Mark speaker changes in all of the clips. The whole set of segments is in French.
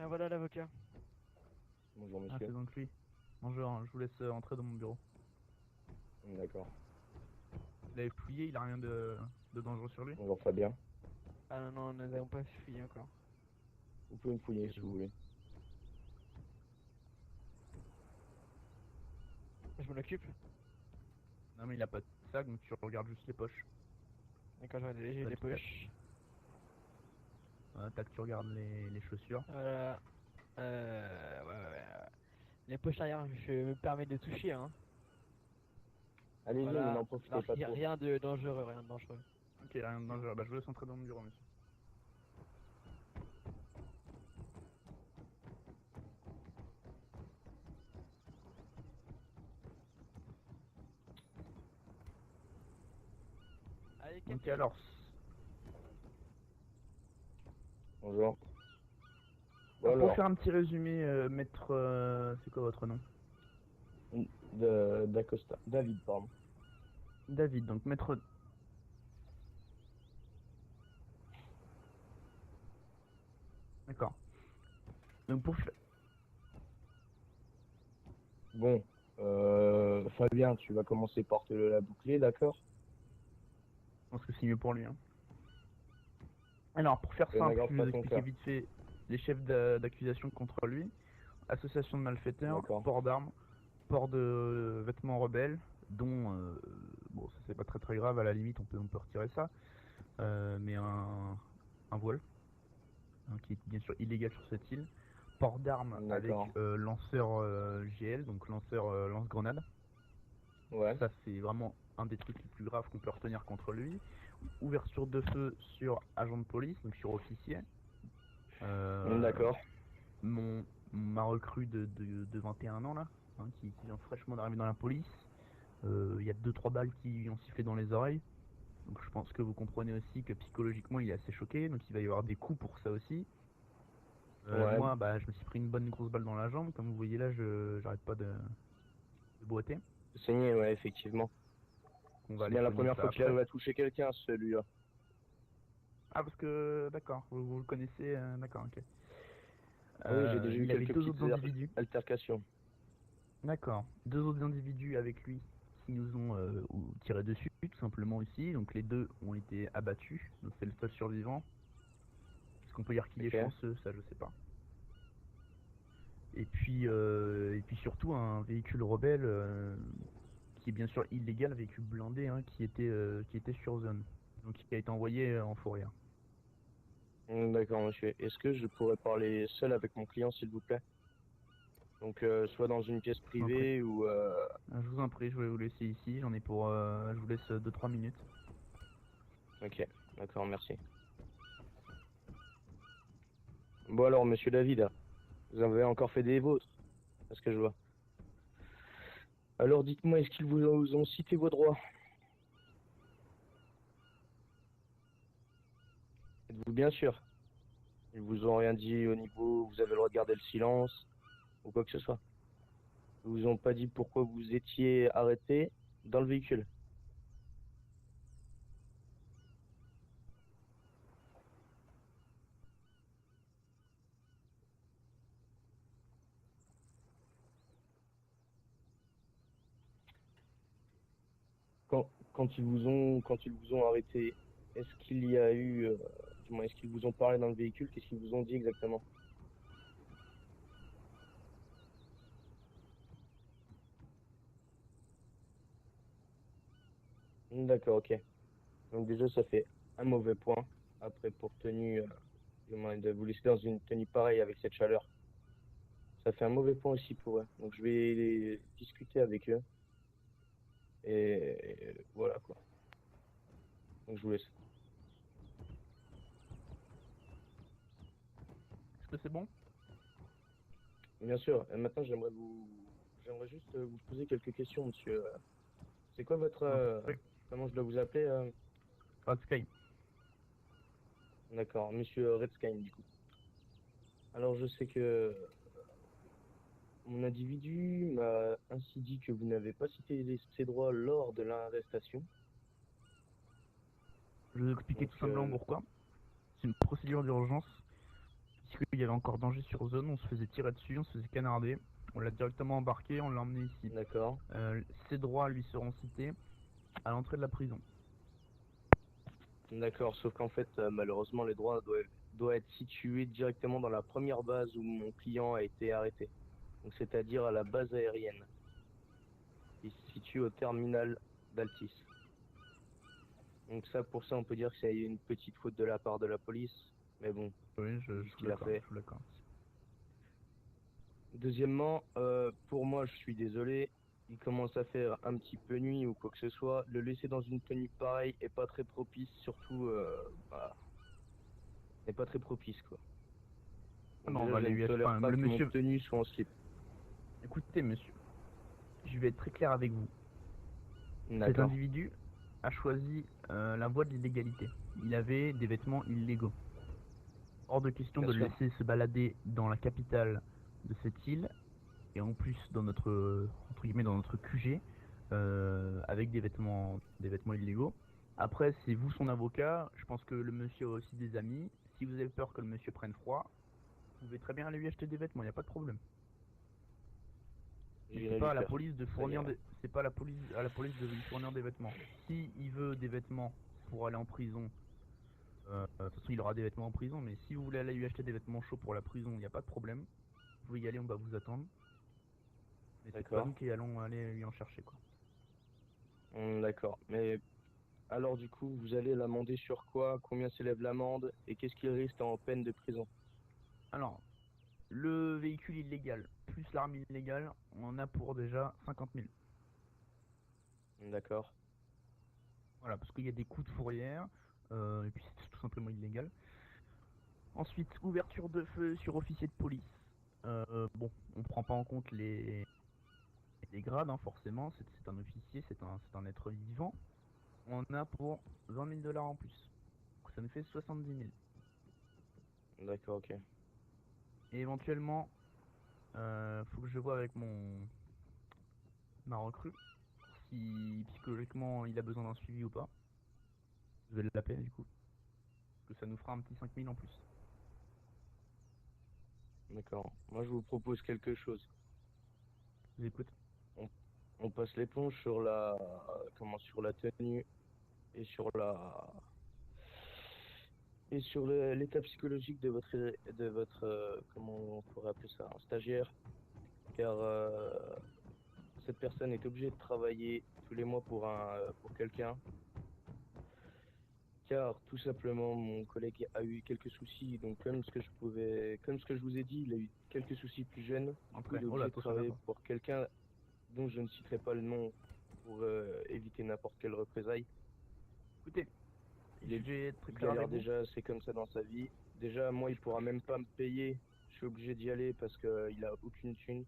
Speaker 1: Ah, voilà l'avocat.
Speaker 2: Bonjour
Speaker 3: Ah, c'est
Speaker 2: monsieur.
Speaker 3: donc lui. Bonjour, hein, je vous laisse entrer dans mon bureau.
Speaker 2: D'accord.
Speaker 3: Vous l'avez fouillé, il a rien de dangereux sur lui?
Speaker 2: Bonjour Fabien.
Speaker 1: Ah non, non, nous n'avons pas fouillé encore.
Speaker 2: Vous pouvez me fouiller
Speaker 3: Ok,
Speaker 2: si vous
Speaker 3: bon.
Speaker 2: voulez.
Speaker 1: Je m'en occupe.
Speaker 3: Non, mais il a pas de sac, donc tu regardes juste les poches.
Speaker 1: D'accord, j'ai
Speaker 3: Tac,
Speaker 1: les
Speaker 3: tac.
Speaker 1: poches.
Speaker 3: Voilà, tac, tu regardes les chaussures.
Speaker 1: Voilà. Ouais. Les poches arrière, je me permets de toucher, hein.
Speaker 2: Allez-y, mais
Speaker 1: Voilà.
Speaker 2: n'en profitez
Speaker 1: Alors,
Speaker 2: pas
Speaker 1: il y a
Speaker 2: trop.
Speaker 1: rien de dangereux, rien de dangereux.
Speaker 3: Ok, rien de dangereux. Bah, je vous laisse entrer dans mon bureau, monsieur.
Speaker 1: Allez,
Speaker 3: Donc,
Speaker 1: café.
Speaker 3: alors,
Speaker 2: Bonjour. Bon
Speaker 3: pour
Speaker 2: alors,
Speaker 3: faire un petit résumé, maître, c'est quoi votre nom?
Speaker 2: d'Acosta. David, pardon.
Speaker 3: David, donc maître. D'accord. Donc,
Speaker 2: Bon, Fabien, tu vas commencer par te la boucler, d'accord?
Speaker 3: je pense que c'est mieux pour lui, hein. Alors, pour faire
Speaker 2: Et
Speaker 3: simple,
Speaker 2: n'aggrave
Speaker 3: je vais
Speaker 2: pas
Speaker 3: vous
Speaker 2: ton
Speaker 3: expliquer
Speaker 2: cas.
Speaker 3: vite fait les chefs d'accusation contre lui. Association de malfaiteurs,
Speaker 2: D'accord.
Speaker 3: port d'armes, port de vêtements rebelles, dont, bon, ça c'est pas très grave, à la limite on peut retirer ça, mais un voile, hein, qui est bien sûr illégal sur cette île. Port d'armes avec
Speaker 2: D'accord.
Speaker 3: lanceur GL, donc lanceur lance-grenade.
Speaker 2: Ouais.
Speaker 3: Ça c'est vraiment un des trucs les plus graves qu'on peut retenir contre lui. Ouverture de feu sur agent de police, donc sur officier. Euh,
Speaker 2: D'accord.
Speaker 3: ma recrue de 21 ans là, hein, qui vient fraîchement d'arriver dans la police. Il y a 2-3 balles qui lui ont sifflé dans les oreilles. Donc je pense que vous comprenez aussi que psychologiquement il est assez choqué, donc il va y avoir des coups pour ça aussi.
Speaker 2: Ouais.
Speaker 3: Moi, bah, je me suis pris une bonne grosse balle dans la jambe, comme vous voyez là, j'arrête pas de boiter.
Speaker 2: Saigné, ouais, effectivement.
Speaker 3: On va
Speaker 2: C'est
Speaker 3: aller
Speaker 2: bien la
Speaker 3: soigner
Speaker 2: première
Speaker 3: ça
Speaker 2: fois qu'il
Speaker 3: après.
Speaker 2: arrive à toucher quelqu'un, celui-là.
Speaker 3: Ah parce que d'accord, vous le connaissez, d'accord, ok.
Speaker 2: Ah oui, j'ai déjà eu
Speaker 3: Il avait
Speaker 2: quelques
Speaker 3: deux
Speaker 2: petites
Speaker 3: autres individus.
Speaker 2: altercations.
Speaker 3: D'accord. Deux autres individus avec lui qui nous ont tiré dessus, tout simplement ici. Donc les deux ont été abattus. Donc c'est le seul survivant. Est-ce qu'on peut dire qu'il est
Speaker 2: Ok.
Speaker 3: chanceux? Ça, je sais pas. Et puis surtout un véhicule rebelle qui est bien sûr illégal, véhicule blindé, hein, qui était sur zone. Donc qui a été envoyé en fourrière.
Speaker 2: D'accord, monsieur. Est-ce que je pourrais parler seul avec mon client, s'il vous plaît? Donc, soit dans une pièce
Speaker 3: Je vous en prie.
Speaker 2: privée ou...
Speaker 3: Je vous en prie, je vais vous laisser ici. J'en ai pour, je vous laisse 2-3 minutes.
Speaker 2: Ok, d'accord, merci. Bon alors, monsieur David, vous avez encore fait des vôtres, parce que je vois. Alors, dites-moi, est-ce qu'ils vous ont cité vos droits? Êtes-vous bien sûr? Ils vous ont rien dit au niveau, vous avez le droit de garder le silence, ou quoi que ce soit. Ils vous ont pas dit pourquoi vous étiez arrêté dans le véhicule. Quand ils vous ont arrêté, est-ce qu'il y a eu, du moins, est-ce qu'ils vous ont parlé dans le véhicule? Qu'est-ce qu'ils vous ont dit exactement? D'accord, ok. Donc déjà, ça fait un mauvais point. Après, pour tenue, du moins, de vous laisser dans une tenue pareille avec cette chaleur, ça fait un mauvais point aussi pour eux. Donc je vais discuter avec eux. Et voilà quoi. Donc je vous laisse.
Speaker 3: Est-ce que c'est bon?
Speaker 2: Bien sûr. Et maintenant, j'aimerais juste vous poser quelques questions, monsieur. C'est quoi votre,
Speaker 3: Je vous en prie.
Speaker 2: comment je dois vous appeler?
Speaker 3: Pas de Sky.
Speaker 2: D'accord, monsieur Redsky, du coup. Alors, je sais que mon individu m'a ainsi dit que vous n'avez pas cité ses droits lors de l'arrestation.
Speaker 3: Je vais vous expliquer
Speaker 2: Donc,
Speaker 3: tout simplement pourquoi. C'est une procédure d'urgence. puisqu'il y avait encore danger sur zone, on se faisait tirer dessus, on se faisait canarder. On l'a directement embarqué, on l'a emmené ici.
Speaker 2: D'accord.
Speaker 3: Ses droits lui seront cités à l'entrée de la prison.
Speaker 2: D'accord, sauf qu'en fait, malheureusement, les droits doivent être situés directement dans la première base où mon client a été arrêté. Donc, c'est-à-dire à la base aérienne, qui se situe au terminal d'Altis. Donc ça, pour ça, on peut dire que c'est une petite faute de la part de la police. Mais bon,
Speaker 3: Oui, je
Speaker 2: ce
Speaker 3: suis
Speaker 2: qu'il a
Speaker 3: d'accord,
Speaker 2: fait.
Speaker 3: je suis d'accord.
Speaker 2: Deuxièmement, pour moi, je suis désolé. Il commence à faire un petit peu nuit ou quoi que ce soit. Le laisser dans une tenue pareille est pas très propice, surtout, n'est pas très propice, quoi.
Speaker 3: Ah
Speaker 2: Donc
Speaker 3: non, on
Speaker 2: déjà,
Speaker 3: va
Speaker 2: je
Speaker 3: les
Speaker 2: ne
Speaker 3: UH.
Speaker 2: tolère
Speaker 3: Enfin,
Speaker 2: pas
Speaker 3: le
Speaker 2: que mon
Speaker 3: monsieur.
Speaker 2: tenue soit en slip.
Speaker 3: Écoutez, monsieur, je vais être très clair avec vous. Cet
Speaker 2: D'accord.
Speaker 3: individu a choisi la voie de l'illégalité. Il avait des vêtements illégaux. Hors de question
Speaker 2: Bien
Speaker 3: de le
Speaker 2: sûr.
Speaker 3: laisser se balader dans la capitale de cette île, et en plus dans notre, entre guillemets, dans notre QG, avec des vêtements illégaux. Après, c'est vous son avocat, je pense que le monsieur a aussi des amis. Si vous avez peur que le monsieur prenne froid, vous pouvez très bien aller lui acheter des vêtements, il n'y a pas de problème. Mais
Speaker 2: J'irai
Speaker 3: c'est
Speaker 2: lui
Speaker 3: pas à la
Speaker 2: faire.
Speaker 3: police de
Speaker 2: Ça
Speaker 3: fournir
Speaker 2: ira.
Speaker 3: des... c'est pas à la police de lui fournir des vêtements. Si il veut des vêtements pour aller en prison, de toute façon il aura des vêtements en prison, mais si vous voulez aller lui acheter des vêtements chauds pour la prison, il n'y a pas de problème. Vous pouvez y aller, on va vous attendre. Mais c'est pas
Speaker 2: D'accord.
Speaker 3: nous qui allons aller lui en chercher, quoi.
Speaker 2: D'accord. Mais alors, du coup, vous allez l'amender sur quoi? Combien s'élève l'amende? Et qu'est-ce qu'il risque en peine de prison?
Speaker 3: Alors, le véhicule illégal plus l'arme illégale, on en a pour déjà 50 000.
Speaker 2: D'accord.
Speaker 3: Voilà, parce qu'il y a des coups de fourrière, et puis c'est tout simplement illégal. Ensuite, ouverture de feu sur officier de police. Bon, on prend pas en compte les grades, hein, forcément, c'est un officier, c'est un être vivant. On a pour 20 000 $ en plus. Donc ça nous fait 70 000.
Speaker 2: D'accord, ok.
Speaker 3: Et éventuellement, faut que je vois avec ma recrue si psychologiquement il a besoin d'un suivi ou pas. Je vais l'appeler du coup. Parce que ça nous fera un petit 5 000 en plus.
Speaker 2: D'accord. Moi, je vous propose quelque chose.
Speaker 3: Je vous écoute.
Speaker 2: On, on passe l'éponge sur sur la tenue et sur l'état psychologique de votre, comment on pourrait appeler ça, un stagiaire, car cette personne est obligée de travailler tous les mois pour quelqu'un, car tout simplement mon collègue a eu quelques soucis, donc comme ce que je vous ai dit, il a eu quelques soucis plus jeunes, du coup
Speaker 3: Entrée.
Speaker 2: il est
Speaker 3: Oh là,
Speaker 2: obligé de
Speaker 3: attention
Speaker 2: travailler
Speaker 3: là-bas.
Speaker 2: pour quelqu'un dont je ne citerai pas le nom pour éviter n'importe quelle représaille.
Speaker 3: Écoutez,
Speaker 2: Il
Speaker 3: je
Speaker 2: est,
Speaker 3: vais être très
Speaker 2: il
Speaker 3: clair avec
Speaker 2: galère
Speaker 3: vous.
Speaker 2: déjà, c'est comme ça dans sa vie. Déjà, moi, il pourra même pas me payer. Je suis obligé d'y aller parce qu'il a aucune thune.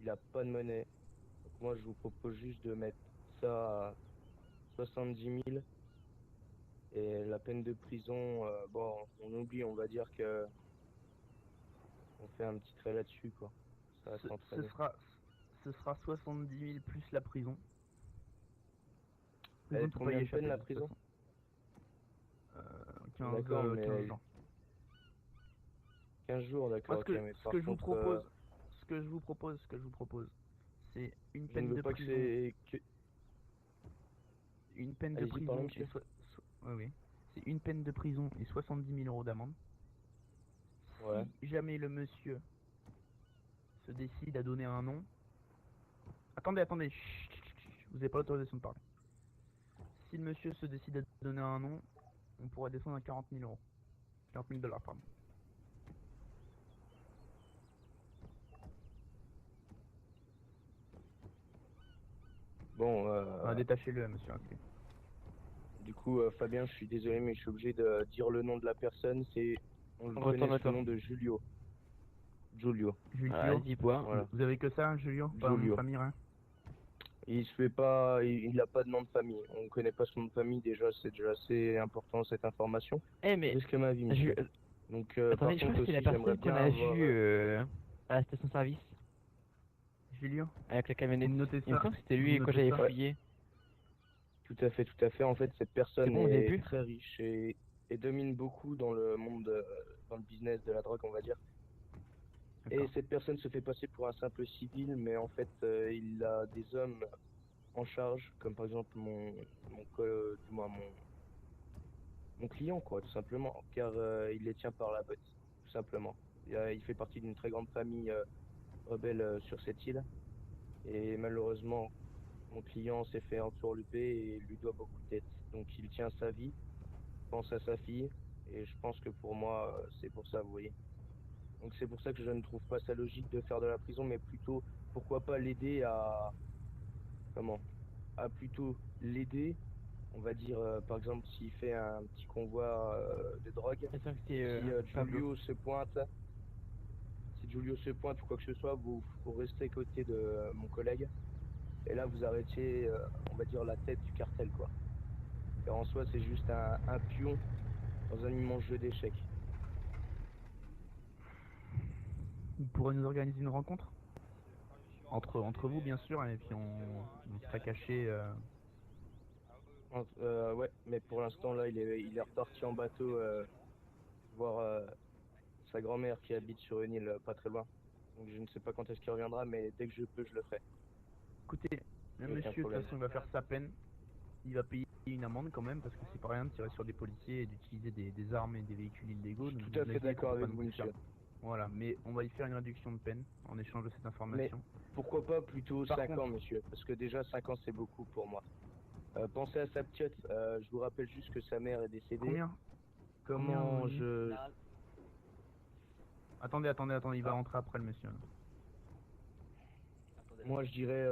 Speaker 2: Il a pas de monnaie. Donc moi, je vous propose juste de mettre ça à 70 000. Et la peine de prison, bon, on oublie, on va dire que on fait un petit trait là-dessus, quoi. Ça
Speaker 3: Ce,
Speaker 2: reste entre
Speaker 3: ce
Speaker 2: nous.
Speaker 3: sera, ce sera 70 000 plus la prison.
Speaker 2: Elle
Speaker 3: Prison
Speaker 2: est
Speaker 3: ne
Speaker 2: de
Speaker 3: peut pas y
Speaker 2: combien de peine
Speaker 3: échapper
Speaker 2: la
Speaker 3: de toute
Speaker 2: prison?
Speaker 3: façon. 15,
Speaker 2: D'accord,
Speaker 3: 15 jours.
Speaker 2: 15 jours,
Speaker 3: Moi,
Speaker 2: d'accord, ok. Mais
Speaker 3: ce
Speaker 2: par
Speaker 3: que je vous
Speaker 2: contre,
Speaker 3: propose, c'est une
Speaker 2: je ne
Speaker 3: peine
Speaker 2: veux
Speaker 3: de
Speaker 2: pas que
Speaker 3: prison,
Speaker 2: c'est que...
Speaker 3: une peine de
Speaker 2: Allez-y, pardon,
Speaker 3: prison
Speaker 2: monsieur.
Speaker 3: oui, oui. C'est une peine de prison et 70 000 € d'amende.
Speaker 2: Ouais.
Speaker 3: Si jamais le monsieur se décide à donner un nom, attendez, chut, chut, chut, vous n'avez pas l'autorisation de parler. Si le monsieur se décide à donner un nom, on pourrait descendre à 40 000 €. 40 000 $, pardon.
Speaker 2: Bon,
Speaker 3: Détachez-le, monsieur inclus.
Speaker 2: du coup, Fabien, je suis désolé, mais je suis obligé de dire le nom de la personne. On le connaît sous le
Speaker 1: Retourne-toi.
Speaker 2: nom de Julio. Julio,
Speaker 3: Julio,
Speaker 1: Vas-y, bois.
Speaker 2: voilà.
Speaker 3: vous avez que ça, hein, Julio? Pas un nom de
Speaker 2: Julio.
Speaker 3: famille, rien?
Speaker 2: Il se fait pas, il a pas de nom de famille. On ne connaît pas son nom de famille déjà, c'est déjà assez important cette information.
Speaker 1: Eh, mais.
Speaker 2: Risque ma vie,
Speaker 1: Je...
Speaker 2: monsieur. Donc, par
Speaker 1: Attendez, je crois
Speaker 2: contre
Speaker 1: que c'est la
Speaker 2: aussi, j'aimerais
Speaker 1: personne qu'on
Speaker 2: bien
Speaker 1: a
Speaker 2: avoir.
Speaker 1: vue à la station-service.
Speaker 3: Julio?
Speaker 1: Avec la
Speaker 3: Vous
Speaker 1: camionnette.
Speaker 3: me notez
Speaker 1: Il me
Speaker 3: ça?
Speaker 1: semble que c'était
Speaker 3: Vous
Speaker 1: lui
Speaker 3: me
Speaker 1: quand
Speaker 3: notez
Speaker 1: j'avais
Speaker 3: ça?
Speaker 2: Ouais,
Speaker 1: fouillé.
Speaker 2: tout à fait, tout à fait. En fait, cette
Speaker 1: C'est
Speaker 2: personne
Speaker 1: bon, vous avez
Speaker 2: est
Speaker 1: pu?
Speaker 2: très riche et et domine beaucoup dans le monde, dans le business de la drogue, on va dire. Et
Speaker 3: D'accord.
Speaker 2: cette personne se fait passer pour un simple civil, mais en fait, il a des hommes en charge, comme par exemple du moins mon client, quoi, tout simplement, car il les tient par la botte, tout simplement. Il fait partie d'une très grande famille rebelle sur cette île, et malheureusement, mon client s'est fait entourlouper et lui doit beaucoup de dettes. Donc il tient sa vie, pense à sa fille, et je pense que pour moi, c'est pour ça, vous voyez. Donc c'est pour ça que je ne trouve pas ça logique de faire de la prison, mais plutôt, pourquoi pas l'aider à, comment, à plutôt l'aider, on va dire, par exemple, s'il fait un petit convoi de drogue,
Speaker 1: C'est sûr que c'est
Speaker 2: si
Speaker 1: Pablo.
Speaker 2: Giulio se pointe ou quoi que ce soit, vous restez à côté de mon collègue, et là vous arrêtiez, on va dire, la tête du cartel, quoi. Car en soi, c'est juste un pion dans un immense jeu d'échecs.
Speaker 3: Vous pourrez nous organiser une rencontre entre vous, bien sûr, et puis on sera caché.
Speaker 2: Ouais, mais pour l'instant, là, il est reparti en bateau voir sa grand-mère qui habite sur une île pas très loin. Donc je ne sais pas quand est-ce qu'il reviendra, mais dès que je peux, je le ferai.
Speaker 3: Écoutez, le
Speaker 2: Il n'y a aucun
Speaker 3: monsieur, de toute
Speaker 2: problème.
Speaker 3: façon, il va faire sa peine. Il va payer une amende quand même, parce que c'est pas rien de tirer sur des policiers et d'utiliser des armes et des véhicules illégaux.
Speaker 2: Je
Speaker 3: Donc
Speaker 2: suis
Speaker 3: vous
Speaker 2: tout à fait
Speaker 3: inquiétez pas,
Speaker 2: d'accord
Speaker 3: on va pas
Speaker 2: avec
Speaker 3: non
Speaker 2: vous,
Speaker 3: plus faire.
Speaker 2: monsieur.
Speaker 3: Voilà, mais on va y faire une réduction de peine en échange de cette
Speaker 2: Mais
Speaker 3: information.
Speaker 2: pourquoi pas plutôt
Speaker 3: Par
Speaker 2: 5 ans,
Speaker 3: contre,
Speaker 2: monsieur? Parce que déjà 5 ans, c'est beaucoup pour moi. Pensez à sa petite. Je vous rappelle juste que sa mère est décédée.
Speaker 3: combien vous
Speaker 2: Comment
Speaker 3: dites?
Speaker 2: je...
Speaker 3: Attendez, il va
Speaker 2: Ah,
Speaker 3: rentrer après le monsieur.
Speaker 2: moi, je dirais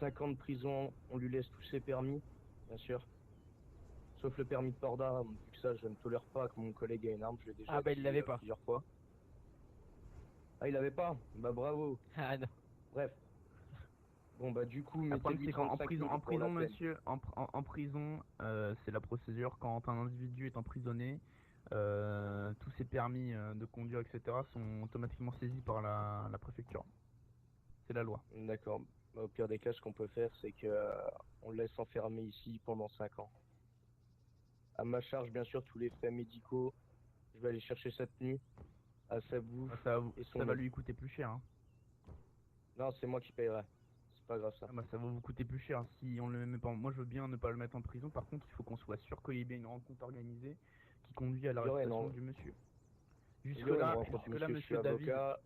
Speaker 2: 5 ans de prison. On lui laisse tous ses permis, bien sûr. Sauf le permis de port d'armes. Vu que ça, je ne tolère pas que mon collègue ait une arme. Je l'ai déjà
Speaker 1: Ah bah il
Speaker 2: dit
Speaker 1: l'avait pas.
Speaker 2: plusieurs fois. Ah, il avait pas? Bah bravo.
Speaker 1: Ah non.
Speaker 2: Bref. Bon, bah du coup,
Speaker 3: Le problème
Speaker 2: mettez-lui
Speaker 3: c'est qu'en
Speaker 2: 35 000
Speaker 3: en
Speaker 2: pour la
Speaker 3: prison,
Speaker 2: peine.
Speaker 3: monsieur, en prison, c'est la procédure. Quand un individu est emprisonné, tous ses permis de conduire, etc., sont automatiquement saisis par la préfecture. C'est la loi.
Speaker 2: D'accord. Bah, au pire des cas, ce qu'on peut faire, c'est que on le laisse enfermer ici pendant 5 ans. À ma charge, bien sûr, tous les frais médicaux. Je vais aller chercher sa tenue, à sa
Speaker 3: Ah,
Speaker 2: bouffe et
Speaker 3: ça
Speaker 2: son
Speaker 3: va
Speaker 2: eau.
Speaker 3: lui coûter plus cher, hein.
Speaker 2: Non, c'est moi qui payerai. C'est pas grave ça.
Speaker 3: Ah bah ça va vous coûter plus cher si on le met pas. Moi je veux bien ne pas le mettre en prison. Par contre, il faut qu'on soit sûr qu'il y ait bien une rencontre organisée qui conduit à
Speaker 2: Il y aurait
Speaker 3: l'arrestation
Speaker 2: une,
Speaker 3: du monsieur.
Speaker 2: il y aurait une rencontre,
Speaker 3: Jusque là,
Speaker 2: monsieur. Je suis
Speaker 3: monsieur David,
Speaker 2: avocat.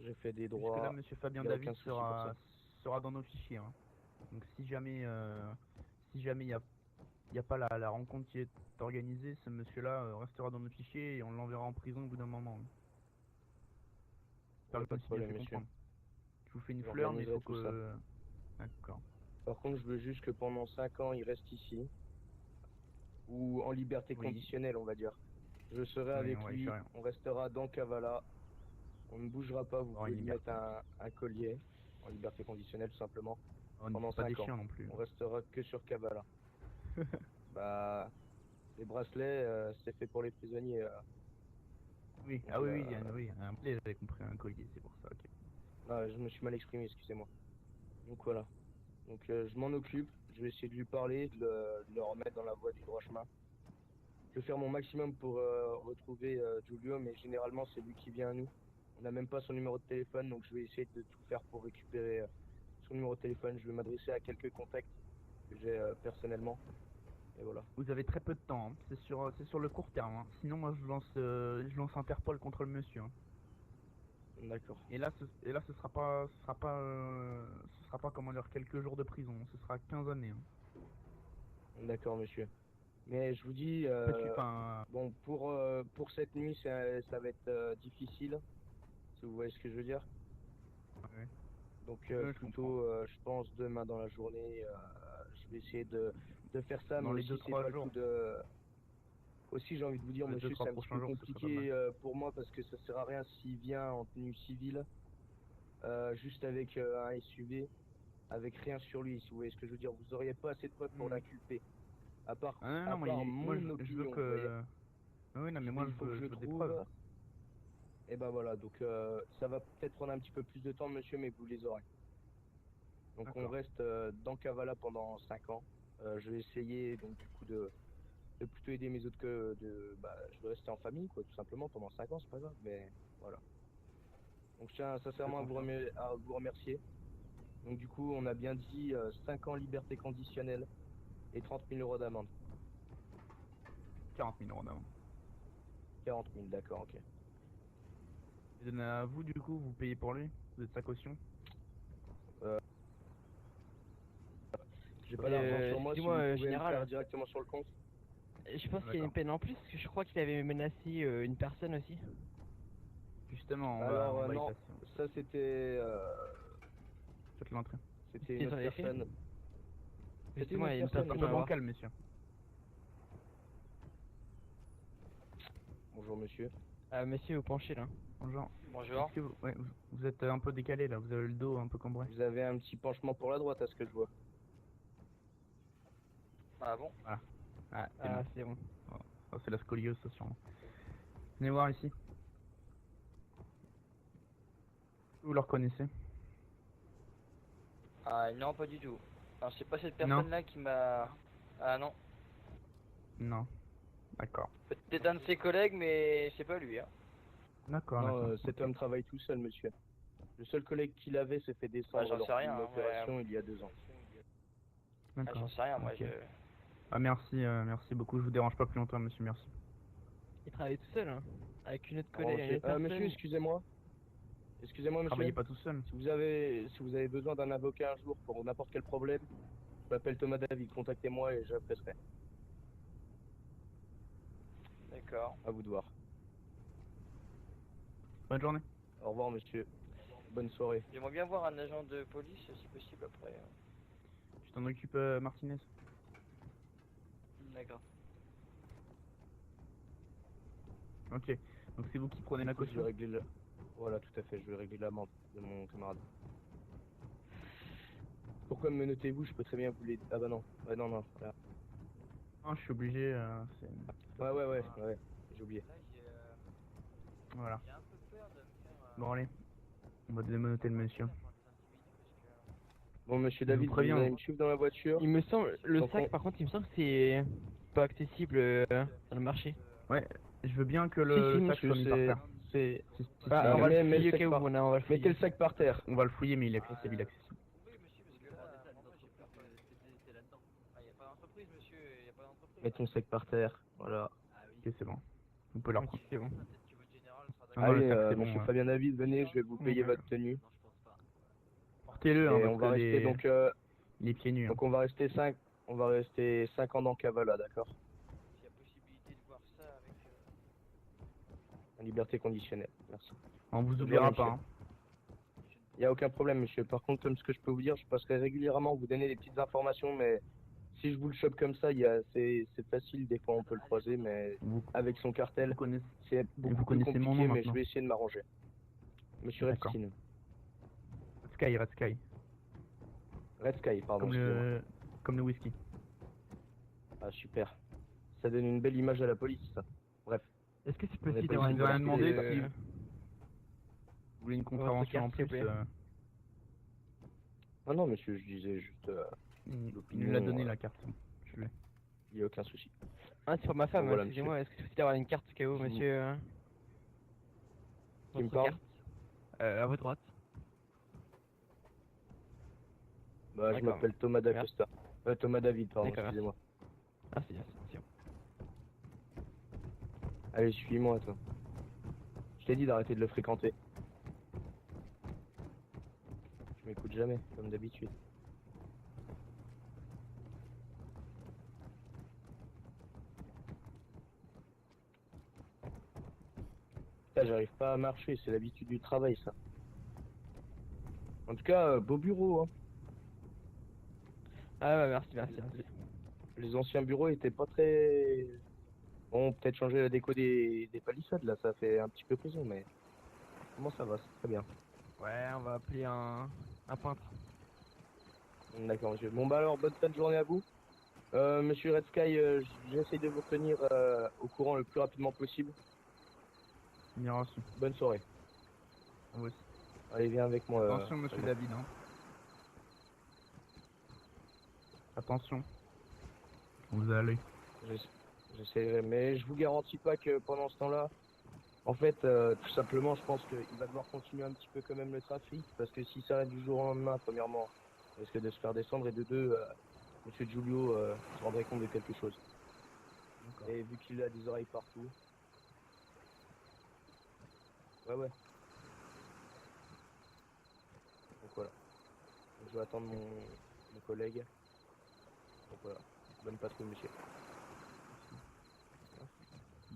Speaker 2: J'ai fait des
Speaker 3: jusque là,
Speaker 2: droits.
Speaker 3: monsieur
Speaker 2: Il
Speaker 3: Fabien
Speaker 2: n'y a
Speaker 3: David
Speaker 2: aucun souci pour ça.
Speaker 3: sera dans nos fichiers, hein. Donc si jamais il y a pas la rencontre qui est organisée, ce monsieur-là restera dans nos fichiers et on l'enverra en prison au bout d'un moment, hein.
Speaker 2: Il n'y a
Speaker 3: J'espère que je
Speaker 2: pas
Speaker 3: me
Speaker 2: de
Speaker 3: suis bien
Speaker 2: problème,
Speaker 3: fait
Speaker 2: monsieur.
Speaker 3: comprendre. Je vous fais une fleur, mais il
Speaker 2: J'organiserai
Speaker 3: faut
Speaker 2: tout ça.
Speaker 3: que. D'accord.
Speaker 2: Par contre, je veux juste que pendant 5 ans, il reste ici. Ou en liberté
Speaker 3: Oui,
Speaker 2: conditionnelle, on va dire. Je serai
Speaker 3: oui,
Speaker 2: avec
Speaker 3: on va y
Speaker 2: lui.
Speaker 3: faire.
Speaker 2: On restera dans Kavala. On ne bougera pas. Vous
Speaker 3: On aura
Speaker 2: pouvez
Speaker 3: une
Speaker 2: lui mettre
Speaker 3: liberté.
Speaker 2: un collier en liberté conditionnelle, tout simplement.
Speaker 3: On ne
Speaker 2: Pendant
Speaker 3: fait pas des
Speaker 2: 5 ans.
Speaker 3: chiens non plus.
Speaker 2: On restera que sur Kavala. Bah, les bracelets, c'est fait pour les prisonniers.
Speaker 3: Oui,
Speaker 2: Donc,
Speaker 3: ah oui, oui, un blé, j'avais compris, un collier, c'est pour ça, ok.
Speaker 2: ah, je me suis mal exprimé, excusez-moi. Donc voilà. Donc je m'en occupe. Je vais essayer de lui parler, de le remettre dans la voie du droit chemin. Je vais faire mon maximum pour retrouver Giulio, mais généralement c'est lui qui vient à nous. On n'a même pas son numéro de téléphone, donc je vais essayer de tout faire pour récupérer son numéro de téléphone. Je vais m'adresser à quelques contacts que j'ai personnellement. Et voilà.
Speaker 3: Vous avez très peu de temps, hein. C'est sur le court terme, hein. Sinon, moi, je lance Interpol contre le monsieur, hein.
Speaker 2: D'accord.
Speaker 3: Et là, ce sera pas, comment dire, quelques jours de prison, ce sera 15 années, hein.
Speaker 2: D'accord, monsieur. Mais je vous dis,
Speaker 3: Enfin,
Speaker 2: bon, pour cette nuit, ça va être difficile, si vous voyez ce que je veux dire.
Speaker 3: ouais,
Speaker 2: Donc
Speaker 3: je comprends.
Speaker 2: plutôt, je pense demain dans la journée, je vais essayer de faire ça, mais
Speaker 3: Dans les
Speaker 2: aussi c'est
Speaker 3: 2-3
Speaker 2: pas le tout
Speaker 3: jours,
Speaker 2: de. Aussi, j'ai envie de vous dire,
Speaker 3: dans les
Speaker 2: monsieur,
Speaker 3: 2-3
Speaker 2: c'est un petit peu
Speaker 3: prochains jours, ce serait pas mal.
Speaker 2: compliqué pour moi parce que ça sert à rien s'il vient en tenue civile, juste avec un SUV, avec rien sur lui, si vous voyez ce que je veux dire. Vous auriez pas assez de preuves pour
Speaker 3: Hmm.
Speaker 2: l'inculper,
Speaker 3: Ah non,
Speaker 2: à
Speaker 3: non,
Speaker 2: part
Speaker 3: moi,
Speaker 2: mon
Speaker 3: je veux
Speaker 2: opinion, vous voyez.
Speaker 3: que... Oui, non, mais moi,
Speaker 2: Il faut que je
Speaker 3: je veux des preuves.
Speaker 2: trouve. Et ben voilà, donc ça va peut-être prendre un petit peu plus de temps, monsieur, mais vous les aurez. Donc on
Speaker 3: D'accord.
Speaker 2: reste dans Kavala pendant 5 ans. Je vais essayer donc du coup de plutôt aider mes autres que de. Bah, je veux rester en famille, quoi, tout simplement, pendant 5 ans, c'est pas grave, mais voilà. Donc je tiens sincèrement à vous remercier. Donc du coup, on a bien dit 5 ans liberté conditionnelle et 30 000 € d'amende.
Speaker 3: 40 000 € d'amende.
Speaker 2: 40 000, d'accord, ok.
Speaker 3: Je donne à vous, du coup, vous payez pour lui? Vous êtes sa caution?
Speaker 2: J'ai pas d'argent sur moi, si vous
Speaker 1: excusez-moi,
Speaker 2: pouvez me
Speaker 1: général.
Speaker 2: faire directement sur le compte.
Speaker 1: Je pense
Speaker 3: Ah,
Speaker 1: qu'il y a une
Speaker 3: d'accord.
Speaker 1: peine en plus, parce que je crois qu'il avait menacé une personne aussi.
Speaker 3: Justement,
Speaker 2: Alors
Speaker 3: on va y
Speaker 2: non,
Speaker 3: passer.
Speaker 2: ça
Speaker 3: Faites l'entrée.
Speaker 2: c'était
Speaker 1: Qu'est-ce
Speaker 2: une
Speaker 1: que
Speaker 2: autre
Speaker 1: vous avez fait?
Speaker 2: personne. C'était une
Speaker 1: Justement, il
Speaker 2: autre
Speaker 1: y a une
Speaker 2: personne,
Speaker 1: personne
Speaker 3: Un peu
Speaker 1: à voir.
Speaker 3: bancal, monsieur.
Speaker 2: Bonjour monsieur.
Speaker 1: Monsieur, vous penchez là.
Speaker 3: Bonjour.
Speaker 4: Bonjour.
Speaker 3: Est-ce que vous êtes un peu décalé là, vous avez le dos un peu cambré.
Speaker 2: Vous avez un petit penchement pour la droite à ce que je vois.
Speaker 4: Ah bon?
Speaker 3: Ah, c'est
Speaker 1: Ah,
Speaker 3: bon.
Speaker 1: c'est bon.
Speaker 3: Oh, c'est la scoliose, ça, sûrement. Venez voir ici. Vous le reconnaissez?
Speaker 4: Ah non, pas du tout. Alors c'est pas cette
Speaker 3: Non.
Speaker 4: personne-là qui m'a... Ah non.
Speaker 3: Non. D'accord.
Speaker 4: Peut-être un de ses collègues, mais c'est pas lui, hein.
Speaker 3: D'accord,
Speaker 2: Non,
Speaker 3: d'accord.
Speaker 2: cet
Speaker 3: Ok.
Speaker 2: homme travaille tout seul, monsieur. Le seul collègue qu'il avait s'est fait
Speaker 4: Ah,
Speaker 2: descendre
Speaker 4: j'en
Speaker 2: lors
Speaker 4: sais rien,
Speaker 2: d'une
Speaker 4: hein,
Speaker 2: opération il y a 2 ans.
Speaker 4: Ah,
Speaker 3: D'accord.
Speaker 4: j'en sais rien, moi,
Speaker 3: Ok.
Speaker 4: je...
Speaker 3: Ah, merci beaucoup. Je vous dérange pas plus longtemps, monsieur. Merci.
Speaker 1: Il travaille tout seul, hein. Avec une autre
Speaker 2: Au revoir,
Speaker 1: collègue, une
Speaker 2: monsieur.
Speaker 1: autre personne.
Speaker 2: Monsieur, excusez-moi. Excusez-moi,
Speaker 3: Travaillez
Speaker 2: monsieur.
Speaker 3: pas tout seul.
Speaker 2: Si vous avez besoin d'un avocat un jour pour n'importe quel problème, je m'appelle Thomas David. Contactez-moi et j'apprécierai.
Speaker 4: D'accord.
Speaker 2: À vous de voir.
Speaker 3: Bonne journée.
Speaker 2: Au revoir, monsieur. Bonne soirée.
Speaker 4: J'aimerais bien voir un agent de police, si possible, après.
Speaker 3: Tu t'en occupes, Martinez?
Speaker 4: D'accord.
Speaker 3: Ok. Donc c'est vous qui prenez la
Speaker 2: Du coup, je vais
Speaker 3: caution?
Speaker 2: régler le... Voilà, tout à fait. Je vais régler l'amende de mon camarade. Pourquoi me notez-vous? Je peux très bien vous les... Ah bah non. Ouais, non, non. Voilà.
Speaker 3: Non, je suis obligé.
Speaker 2: Ouais. J'ai oublié.
Speaker 4: Là,
Speaker 3: Voilà.
Speaker 4: j'ai un peu peur de me faire...
Speaker 3: Bon, allez. On va démonoter le monsieur.
Speaker 2: Bon, monsieur
Speaker 3: Je vous
Speaker 2: David, vous
Speaker 3: préviens.
Speaker 2: allez me suivre dans la voiture.
Speaker 1: Il me semble, le
Speaker 2: Donc,
Speaker 1: sac par contre, il me semble que c'est pas accessible dans le marché.
Speaker 3: Ouais. Je veux bien que
Speaker 2: Si,
Speaker 3: le sac
Speaker 2: monsieur,
Speaker 3: soit mis par
Speaker 2: c'est...
Speaker 3: terre.
Speaker 2: c'est...
Speaker 3: Si,
Speaker 1: Bah,
Speaker 2: Bah,
Speaker 1: on va
Speaker 2: mets
Speaker 1: le
Speaker 2: le
Speaker 1: fouiller au
Speaker 2: sac
Speaker 1: cas où,
Speaker 2: par-
Speaker 1: on va le
Speaker 2: Mettez
Speaker 1: fouiller.
Speaker 2: le sac par terre.
Speaker 3: On va le fouiller, mais il est accessible, il est accessible.
Speaker 4: Oui, monsieur, parce que là, moi, j'ai peur que c'était là-dedans. Ah, il n'y a pas d'entreprise, monsieur, il n'y a pas d'entreprise.
Speaker 2: Mettez ton sac par terre. Voilà.
Speaker 3: Ok, c'est bon. Vous pouvez le
Speaker 1: Ok,
Speaker 3: reprendre.
Speaker 1: c'est bon.
Speaker 4: Peut-être que votre général sera
Speaker 3: Ah non, le
Speaker 2: Allez,
Speaker 3: sac, c'est
Speaker 2: monsieur
Speaker 3: bon.
Speaker 2: Fabien David, venez, je vais vous payer
Speaker 3: Ouais.
Speaker 2: votre tenue.
Speaker 3: Portez-le, hein,
Speaker 2: Et
Speaker 3: parce
Speaker 2: on
Speaker 3: que
Speaker 2: va rester
Speaker 3: les pieds nus. Hein.
Speaker 2: donc on va rester 5 ans dans Cavala, d'accord?
Speaker 4: S'il y a possibilité de voir ça avec...
Speaker 2: En liberté conditionnelle. Merci.
Speaker 3: On vous
Speaker 2: Bonne
Speaker 3: oubliera
Speaker 2: journée,
Speaker 3: pas.
Speaker 2: monsieur. Il n'y a aucun problème, monsieur. Par contre, comme ce que je peux vous dire, je passerai régulièrement vous donner des petites informations, mais si je vous le chope comme ça, c'est facile. Des fois, on peut le croiser, mais
Speaker 3: Vous,
Speaker 2: avec son
Speaker 3: vous
Speaker 2: cartel,
Speaker 3: connaissez,
Speaker 2: c'est beaucoup
Speaker 3: vous
Speaker 2: plus
Speaker 3: connaissez mon
Speaker 2: compliqué,
Speaker 3: nom
Speaker 2: mais je
Speaker 3: maintenant.
Speaker 2: vais essayer de m'arranger. Monsieur
Speaker 3: D'accord.
Speaker 2: Redskin.
Speaker 3: Red Sky.
Speaker 2: Red Sky, pardon,
Speaker 3: Comme
Speaker 2: excusez-moi.
Speaker 3: le whisky.
Speaker 2: Ah, super. Ça donne une belle image à la police, ça. Bref.
Speaker 1: Est-ce que c'est
Speaker 2: On est
Speaker 1: possible
Speaker 2: pas
Speaker 1: d'avoir
Speaker 2: ici
Speaker 1: une
Speaker 3: pour
Speaker 1: carte
Speaker 3: demander
Speaker 1: de...
Speaker 3: si- Vous voulez une
Speaker 1: votre
Speaker 3: contravention en
Speaker 1: carte, s'il
Speaker 3: plus
Speaker 1: vous plaît.
Speaker 2: Ah non, monsieur, je disais juste
Speaker 3: Il
Speaker 2: l'opinion.
Speaker 3: nous l'a donné la carte. Je l'ai.
Speaker 2: Il n'y a aucun souci.
Speaker 1: Ah, c'est pour ma femme,
Speaker 2: Bon, voilà,
Speaker 1: excusez-moi. Est-ce que c'est possible d'avoir une carte au cas où,
Speaker 2: Je vous-
Speaker 1: monsieur
Speaker 2: Qui me
Speaker 1: votre
Speaker 2: parle?
Speaker 1: carte à votre droite.
Speaker 2: Bah, je
Speaker 1: D'accord.
Speaker 2: m'appelle Thomas D'Acosta. Thomas David, pardon,
Speaker 1: D'accord, merci.
Speaker 2: excusez-moi.
Speaker 1: Ah, c'est bien, c'est bon.
Speaker 2: Allez, suis-moi, toi. Je t'ai dit d'arrêter de le fréquenter. Je m'écoute jamais, comme d'habitude. Putain, j'arrive pas à marcher, c'est l'habitude du travail, ça. En tout cas, beau bureau, hein.
Speaker 1: Ah, bah, merci.
Speaker 2: Les anciens bureaux étaient pas très... Bon, peut-être changer la déco des palissades, là, ça fait un petit peu prison, mais... Comment ça va? C'est très bien.
Speaker 1: Ouais, on va appeler un peintre.
Speaker 2: D'accord, monsieur. Bon, bah alors, bonne fin de journée à vous. Monsieur Red Sky, j'essaie de vous tenir au courant le plus rapidement possible.
Speaker 3: Bien reçu.
Speaker 2: Bonne soirée.
Speaker 3: À vous aussi.
Speaker 2: Allez, viens avec moi.
Speaker 3: Attention, monsieur
Speaker 2: Fabien.
Speaker 3: David. Hein. Attention. Vous allez.
Speaker 2: J'essaierai, mais je vous garantis pas que pendant ce temps-là, en fait, tout simplement, je pense qu'il va devoir continuer un petit peu quand même le trafic, parce que s'il s'arrête du jour au lendemain, premièrement, il risque de se faire descendre, et de deux, Monsieur Giulio se rendrait compte de quelque chose.
Speaker 3: D'accord.
Speaker 2: Et vu qu'il a des oreilles partout. Ouais, ouais. Donc voilà. Donc, je vais attendre mon collègue. Donc voilà. Bonne patrouille, monsieur.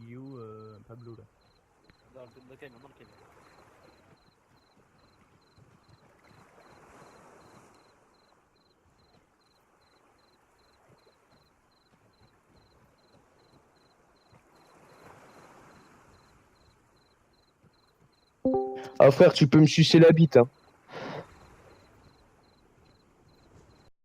Speaker 3: Il est où Pablo là?
Speaker 4: Dans le camion, dans le camion.
Speaker 2: Ah frère, tu peux me sucer la bite, hein.